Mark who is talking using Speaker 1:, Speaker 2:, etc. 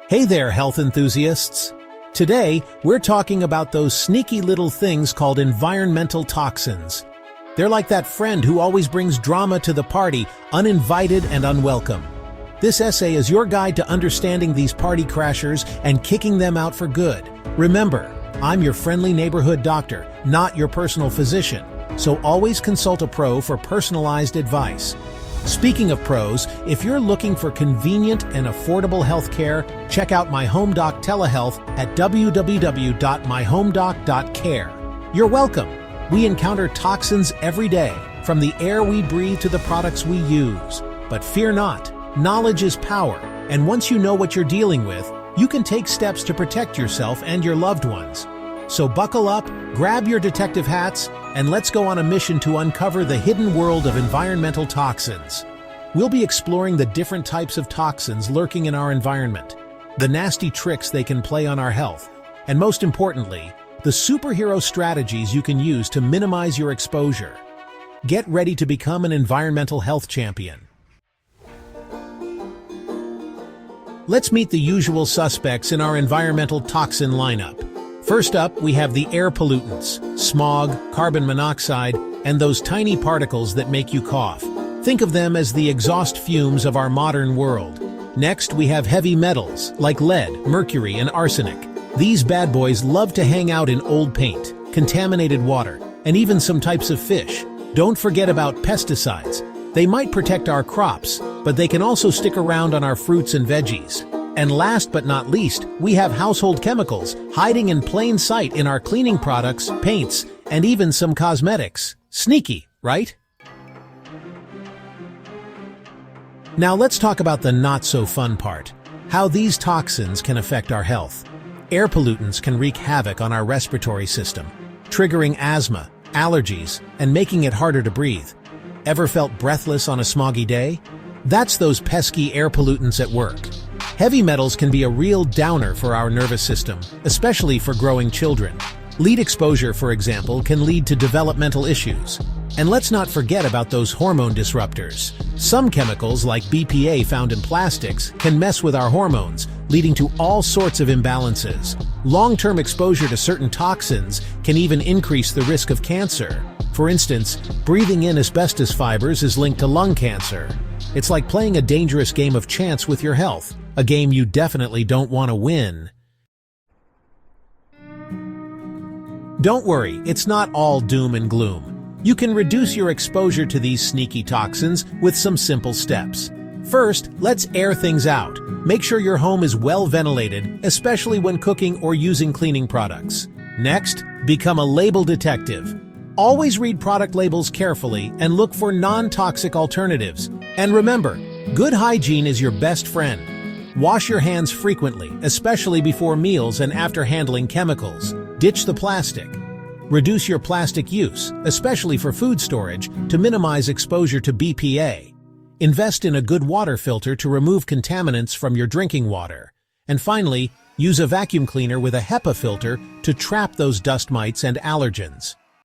Speaker 1: Hey there, health enthusiasts! Today, we're talking about those sneaky little things called environmental toxins. They're like that friend who always brings drama to the party, uninvited and unwelcome. This essay is your guide to understanding these party crashers and kicking them out for good. Remember, I'm your friendly neighborhood doctor, not your personal physician, so always consult a pro for personalized advice. Speaking of pros, if you're looking for convenient and affordable healthcare, check out MyHomeDoc Telehealth at www.myhomedoc.care. You're welcome. We encounter toxins every day, from the air we breathe to the products we use. But fear not, knowledge is power, and once you know what you're dealing with, you can take steps to protect yourself and your loved ones. So buckle up, grab your detective hats, and let's go on a mission to uncover the hidden world of environmental toxins. We'll be exploring the different types of toxins lurking in our environment, the nasty tricks they can play on our health, and most importantly, the superhero strategies you can use to minimize your exposure. Get ready to become an environmental health champion. Let's meet the usual suspects in our environmental toxin lineup. First up, we have the air pollutants, smog, carbon monoxide, and those tiny particles that make you cough. Think of them as the exhaust fumes of our modern world. Next, we have heavy metals, like lead, mercury, and arsenic. These bad boys love to hang out in old paint, contaminated water, and even some types of fish. Don't forget about pesticides. They might protect our crops, but they can also stick around on our fruits and veggies. And last but not least, we have household chemicals hiding in plain sight in our cleaning products, paints, and even some cosmetics. Sneaky, right? Now let's talk about the not-so-fun part, how these toxins can affect our health. Air pollutants can wreak havoc on our respiratory system, triggering asthma, allergies, and making it harder to breathe. Ever felt breathless on a smoggy day? That's those pesky air pollutants at work. Heavy metals can be a real downer for our nervous system, especially for growing children. Lead exposure, for example, can lead to developmental issues. And let's not forget about those hormone disruptors. Some chemicals, like BPA found in plastics, can mess with our hormones, leading to all sorts of imbalances. Long-term exposure to certain toxins can even increase the risk of cancer. For instance, breathing in asbestos fibers is linked to lung cancer. It's like playing a dangerous game of chance with your health, a game you definitely don't want to win. Don't worry, it's not all doom and gloom. You can reduce your exposure to these sneaky toxins with some simple steps. First, let's air things out. Make sure your home is well ventilated, especially when cooking or using cleaning products. Next, become a label detective. Always read product labels carefully and look for non-toxic alternatives. And remember, good hygiene is your best friend. Wash your hands frequently, especially before meals and after handling chemicals. Ditch the plastic. Reduce your plastic use, especially for food storage, to minimize exposure to BPA. Invest in a good water filter to remove contaminants from your drinking water. And finally, use a vacuum cleaner with a HEPA filter to trap those dust mites and allergens.